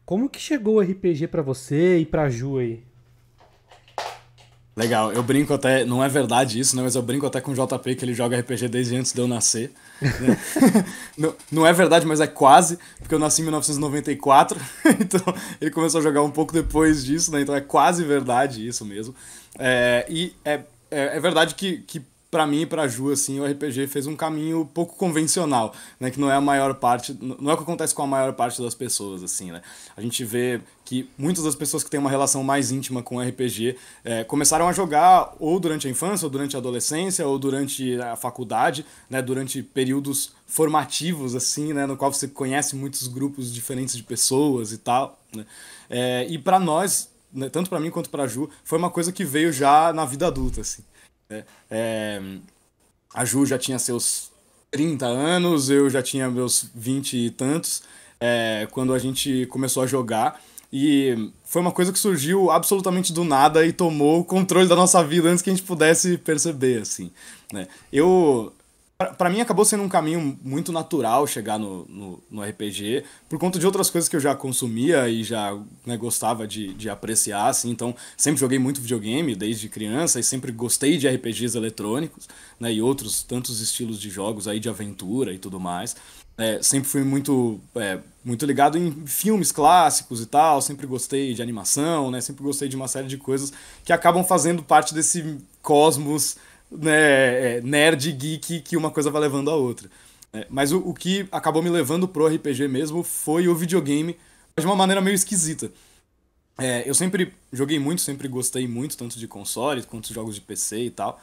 Como que chegou o RPG pra você e pra Ju aí? Legal, eu brinco até, não é verdade isso, né? Mas eu brinco até com o JP que ele joga RPG desde antes de eu nascer, né? Não é verdade, mas é quase, porque eu nasci em 1994, então ele começou a jogar um pouco depois disso, né? Então é quase verdade isso mesmo. É verdade que pra mim e pra Ju, assim, o RPG fez um caminho pouco convencional, né? Que não é a maior parte, não é o que acontece com a maior parte das pessoas, assim, né? A gente vê que muitas das pessoas que têm uma relação mais íntima com o RPG começaram a jogar ou durante a infância, ou durante a adolescência, ou durante a faculdade, né? Durante períodos formativos, assim, né? No qual você conhece muitos grupos diferentes de pessoas e tal, né? E pra nós, né, tanto pra mim quanto pra Ju, foi uma coisa que veio já na vida adulta, assim. É, a Ju já tinha seus 30 anos, eu já tinha meus 20 e tantos, quando a gente começou a jogar. E foi uma coisa que surgiu absolutamente do nada e tomou o controle da nossa vida antes que a gente pudesse perceber, assim, né? Pra mim acabou sendo um caminho muito natural chegar no RPG, por conta de outras coisas que eu já consumia e já, né, gostava de apreciar, assim. Então sempre joguei muito videogame desde criança e sempre gostei de RPGs eletrônicos, né, e outros tantos estilos de jogos aí de aventura e tudo mais. Sempre fui muito ligado em filmes clássicos e tal, sempre gostei de animação, né, sempre gostei de uma série de coisas que acabam fazendo parte desse cosmos, né, nerd geek que uma coisa vai levando a outra. Mas o que acabou me levando pro RPG mesmo foi o videogame, mas de uma maneira meio esquisita. Eu sempre joguei muito, sempre gostei muito, tanto de console quanto de jogos de PC e tal.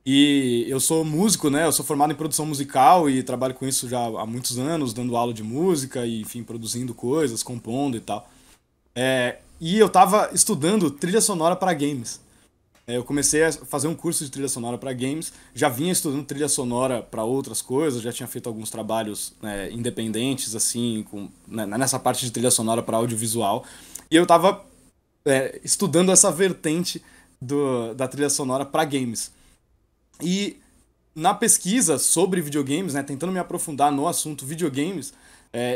E eu sou músico, né? Eu sou formado em produção musical e trabalho com isso já há muitos anos, dando aula de música e, enfim, produzindo coisas, compondo e tal. E eu tava estudando trilha sonora para games. Eu comecei a fazer um curso de trilha sonora para games, já vinha estudando trilha sonora para outras coisas, já tinha feito alguns trabalhos, né, independentes, assim, nessa parte de trilha sonora para audiovisual. E eu tava estudando essa vertente da trilha sonora para games. E na pesquisa sobre videogames, né, tentando me aprofundar no assunto videogames,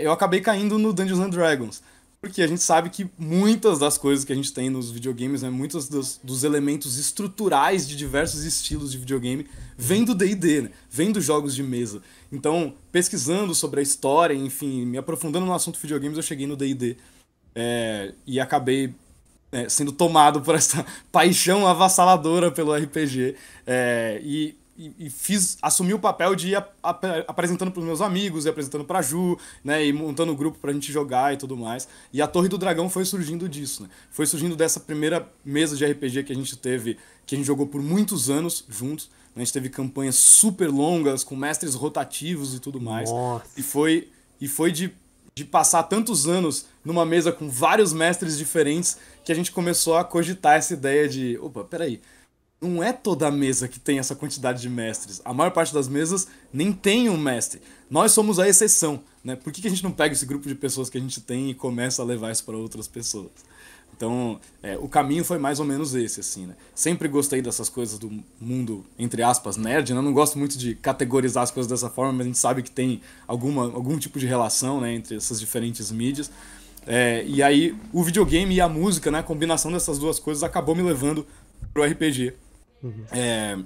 eu acabei caindo no Dungeons and Dragons. Porque a gente sabe que muitas das coisas que a gente tem nos videogames, né, muitos dos elementos estruturais de diversos estilos de videogame, vêm do D&D, né, vêm dos jogos de mesa. Então, pesquisando sobre a história, enfim, me aprofundando no assunto videogames, eu cheguei no D&D. E acabei sendo tomado por essa paixão avassaladora pelo RPG. Assumi o papel de ir apresentando para os meus amigos, e apresentando para Ju, né, e montando o grupo para a gente jogar e tudo mais. E a Torre do Dragão foi surgindo disso, né? Foi surgindo dessa primeira mesa de RPG que a gente teve, que a gente jogou por muitos anos juntos. A gente teve campanhas super longas, com mestres rotativos e tudo mais. E Nossa. foi, e foi de passar tantos anos numa mesa com vários mestres diferentes que a gente começou a cogitar essa ideia de, opa, peraí, não é toda a mesa que tem essa quantidade de mestres. A maior parte das mesas nem tem um mestre. Nós somos a exceção, né? Por que a gente não pega esse grupo de pessoas que a gente tem e começa a levar isso para outras pessoas? Então, o caminho foi mais ou menos esse, assim, né? Sempre gostei dessas coisas do mundo, entre aspas, nerd, né? Eu não gosto muito de categorizar as coisas dessa forma, mas a gente sabe que tem algum tipo de relação, né, entre essas diferentes mídias. E aí, o videogame e a música, né? A combinação dessas duas coisas acabou me levando pro RPG. É,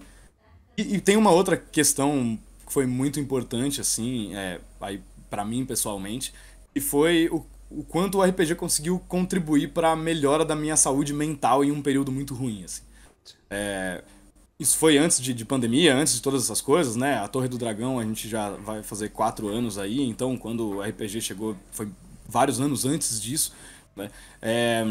e tem uma outra questão que foi muito importante, assim, aí para mim pessoalmente, e foi o quanto o RPG conseguiu contribuir para a melhora da minha saúde mental em um período muito ruim, assim. Isso foi antes de pandemia, antes de todas essas coisas, né? A Torre do Dragão a gente já vai fazer 4 anos aí, então quando o RPG chegou foi vários anos antes disso, né? É,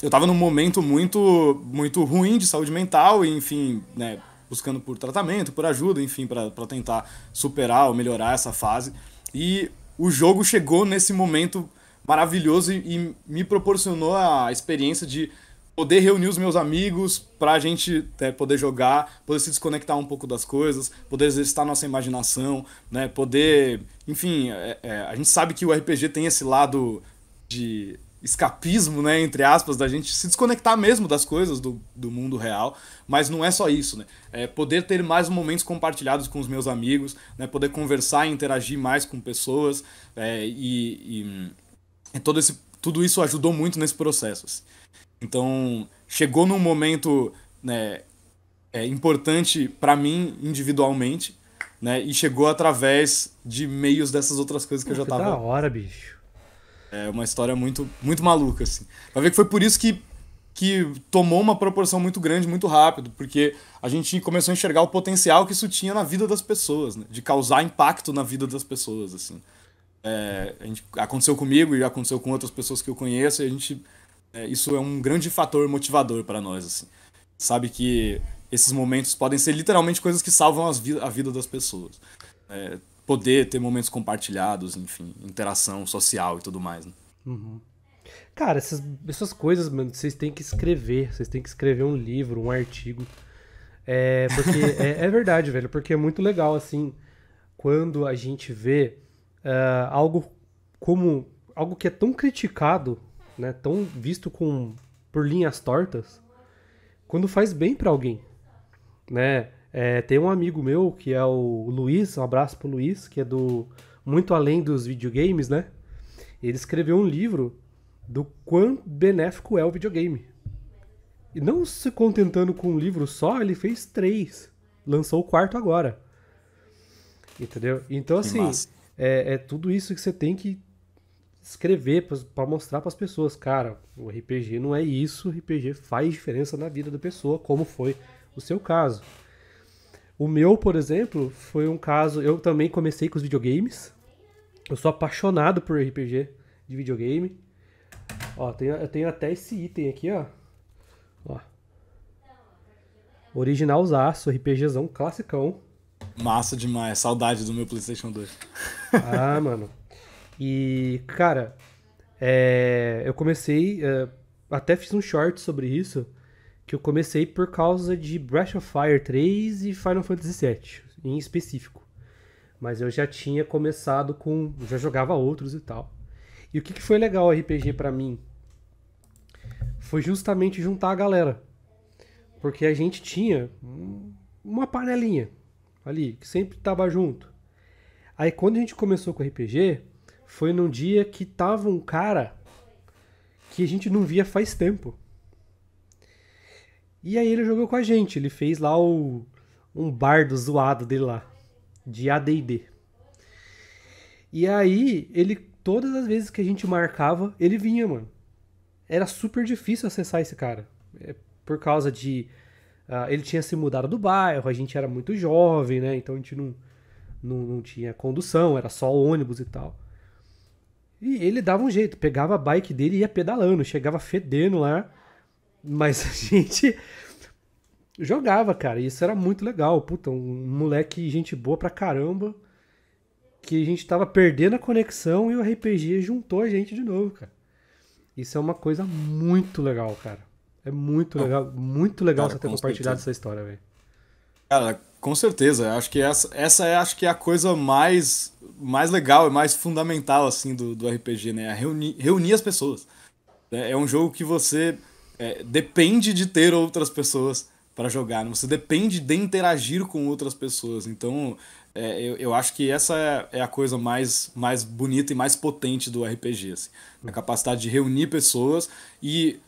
eu tava num momento muito ruim de saúde mental e, enfim, né, buscando por tratamento, por ajuda, enfim, para tentar superar ou melhorar essa fase. E o jogo chegou nesse momento maravilhoso e me proporcionou a experiência de poder reunir os meus amigos pra gente poder jogar, poder se desconectar um pouco das coisas, poder exercitar nossa imaginação, né, poder, enfim, a gente sabe que o RPG tem esse lado de escapismo, né, entre aspas, da gente se desconectar mesmo das coisas do mundo real, mas não é só isso, né? É poder ter mais momentos compartilhados com os meus amigos, né, poder conversar e interagir mais com pessoas, e tudo isso ajudou muito nesse processo, assim. Então, chegou num momento, né, importante para mim individualmente, né, e chegou através de meios dessas outras coisas que eu Pô, já que da tava. hora, bicho. É uma história muito, muito maluca, assim. Vai ver que foi por isso que tomou uma proporção muito grande, muito rápido, porque a gente começou a enxergar o potencial que isso tinha na vida das pessoas, né, de causar impacto na vida das pessoas, assim. Aconteceu comigo e aconteceu com outras pessoas que eu conheço, e isso é um grande fator motivador para nós, assim. Sabe que esses momentos podem ser literalmente coisas que salvam a vida das pessoas. Poder ter momentos compartilhados, enfim, interação social e tudo mais, né? Cara, essas coisas, mano, vocês têm que escrever. Vocês têm que escrever um livro, um artigo. Porque é verdade, velho. Porque é muito legal, assim, quando a gente vê algo como algo que é tão criticado, né, tão visto por linhas tortas, quando faz bem pra alguém, né? Tem um amigo meu que é o Luiz, um abraço pro Luiz, que é do Muito Além dos Videogames, né? Ele escreveu um livro do quão benéfico é o videogame. E não se contentando com um livro só, ele fez 3. Lançou o quarto agora. Entendeu? Então, Que assim, massa. é tudo isso que você tem que escrever pra mostrar pras pessoas. Cara, o RPG não é isso, o RPG faz diferença na vida da pessoa, como foi o seu caso. O meu, por exemplo, foi um caso. Eu também comecei com os videogames. Eu sou apaixonado por RPG de videogame. Ó, eu tenho até esse item aqui, ó. Ó. Originalzaço, RPGzão, classicão. Massa demais. Saudade do meu PlayStation 2. Ah, mano. E, cara, eu comecei. Até fiz um short sobre isso. Que eu comecei por causa de Breath of Fire 3 e Final Fantasy VII, em específico. Mas eu já tinha começado com. Já jogava outros e tal. E o que foi legal o RPG pra mim? Foi justamente juntar a galera. Porque a gente tinha uma panelinha ali, que sempre tava junto. Aí quando a gente começou com o RPG, foi num dia que tava um cara que a gente não via faz tempo. E aí ele jogou com a gente, ele fez lá um bardo zoado dele lá, de AD&D. E aí, todas as vezes que a gente marcava, ele vinha, mano. Era super difícil acessar esse cara. Por causa de... ele tinha se mudado do bairro, a gente era muito jovem, né? Então a gente não tinha condução, era só ônibus e tal. E ele dava um jeito, pegava a bike dele e ia pedalando, chegava fedendo lá. Mas a gente jogava, cara. E isso era muito legal. Puta, um moleque, gente boa pra caramba. Que a gente tava perdendo a conexão e o RPG juntou a gente de novo, cara. Isso é uma coisa muito legal, cara. É muito legal. Muito legal Cara, você ter com compartilhado certeza. essa história, velho. Cara, com certeza. Acho que essa acho que é a coisa mais legal e mais fundamental, assim, do RPG, né? Reunir as pessoas. É um jogo que você depende de ter outras pessoas para jogar, né? Você depende de interagir com outras pessoas. Então, eu acho que essa é a coisa mais bonita e mais potente do RPG, assim. A capacidade de reunir pessoas e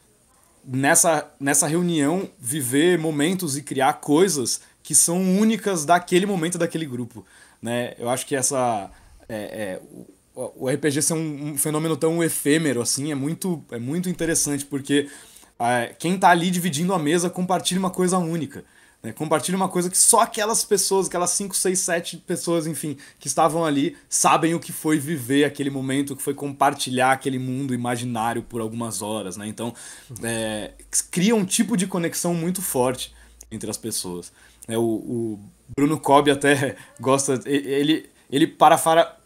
nessa reunião viver momentos e criar coisas que são únicas daquele momento, daquele grupo, né? Eu acho que o RPG ser um fenômeno tão efêmero assim é muito interessante, porque quem tá ali dividindo a mesa compartilha uma coisa única, né? Compartilha uma coisa que só aquelas pessoas, aquelas 5, 6, 7 pessoas, enfim, que estavam ali, sabem o que foi viver aquele momento, o que foi compartilhar aquele mundo imaginário por algumas horas, né? Então, cria um tipo de conexão muito forte entre as pessoas. O Bruno Cobb até gosta, ele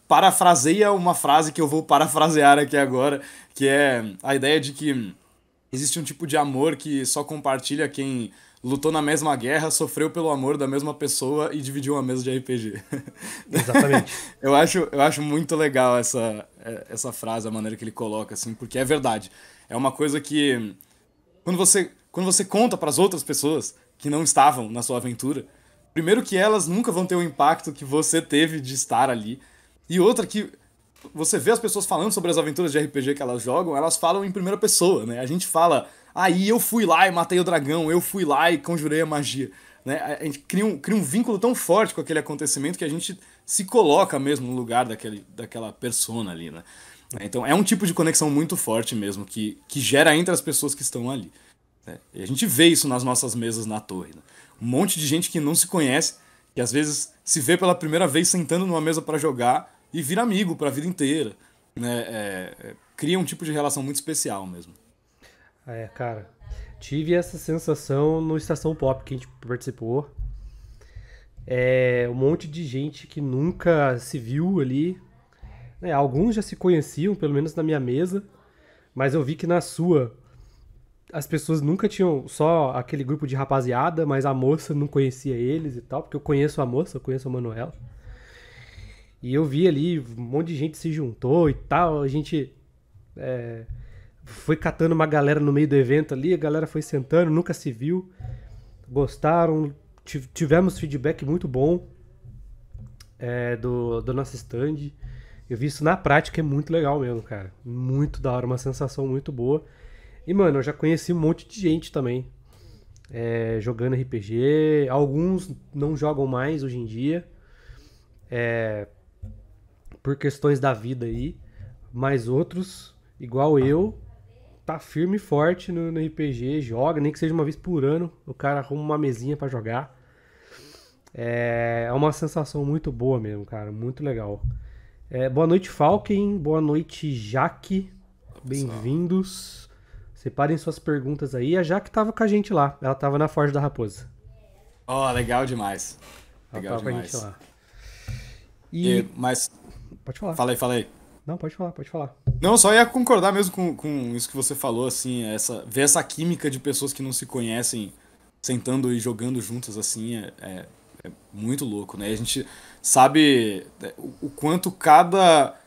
parafraseia uma frase que eu vou parafrasear aqui agora, que é a ideia de que existe um tipo de amor que só compartilha quem lutou na mesma guerra, sofreu pelo amor da mesma pessoa e dividiu uma mesa de RPG. Exatamente. Eu acho muito legal essa frase, a maneira que ele coloca, assim, porque é verdade. É uma coisa que, quando você conta para as outras pessoas que não estavam na sua aventura, primeiro que elas nunca vão ter o impacto que você teve de estar ali, e outra que você vê as pessoas falando sobre as aventuras de RPG que elas jogam, elas falam em primeira pessoa, né? A gente fala, aí eu fui lá e matei o dragão, eu fui lá e conjurei a magia. Né? A gente cria um vínculo tão forte com aquele acontecimento que a gente se coloca mesmo no lugar daquela persona ali, né? Então é um tipo de conexão muito forte mesmo, que gera entre as pessoas que estão ali. Né? E a gente vê isso nas nossas mesas na torre. Né? Um monte de gente que não se conhece, que às vezes se vê pela primeira vez sentando numa mesa para jogar e vira amigo para a vida inteira. Né? Cria um tipo de relação muito especial mesmo. Cara, tive essa sensação no Estação Pop que a gente participou. Um monte de gente que nunca se viu ali. Alguns já se conheciam, pelo menos na minha mesa. Mas eu vi que na sua, as pessoas nunca tinham só aquele grupo de rapaziada, mas a moça não conhecia eles e tal. Porque eu conheço a moça, eu conheço a Manuela. E eu vi ali, um monte de gente se juntou e tal. A gente foi catando uma galera no meio do evento ali, a galera foi sentando, nunca se viu. Gostaram, tivemos feedback muito bom do nosso stand. Eu vi isso na prática, é muito legal mesmo, cara. Muito da hora, uma sensação muito boa. E, mano, eu já conheci um monte de gente também jogando RPG. Alguns não jogam mais hoje em dia, por questões da vida aí. Mas outros, igual eu, tá firme e forte no RPG, joga, nem que seja uma vez por ano, o cara arruma uma mesinha pra jogar. É uma sensação muito boa mesmo, cara, muito legal. Boa noite, Falken, boa noite, Jaque, bem-vindos. Separem suas perguntas aí. A Jaque tava com a gente lá, ela tava na Forja da Raposa. Legal demais. Ela Legal tava demais. com a gente lá. Mas... Pode falar. Falei. Não, pode falar. Não, só ia concordar mesmo com isso que você falou, assim, ver essa química de pessoas que não se conhecem sentando e jogando juntas, assim, é muito louco, né? E a gente sabe o quanto cada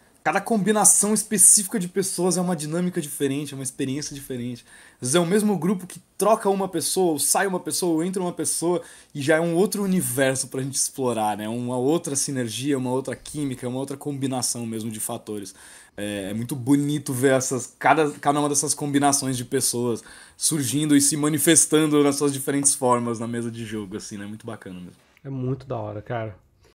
combinação específica de pessoas é uma dinâmica diferente, é uma experiência diferente. Às vezes é o mesmo grupo que troca uma pessoa, ou sai uma pessoa, ou entra uma pessoa, e já é um outro universo pra gente explorar, né? Uma outra sinergia, uma outra química, uma outra combinação mesmo de fatores. É muito bonito ver cada uma dessas combinações de pessoas surgindo e se manifestando nas suas diferentes formas na mesa de jogo, assim, né? Muito bacana mesmo. É muito da hora, cara.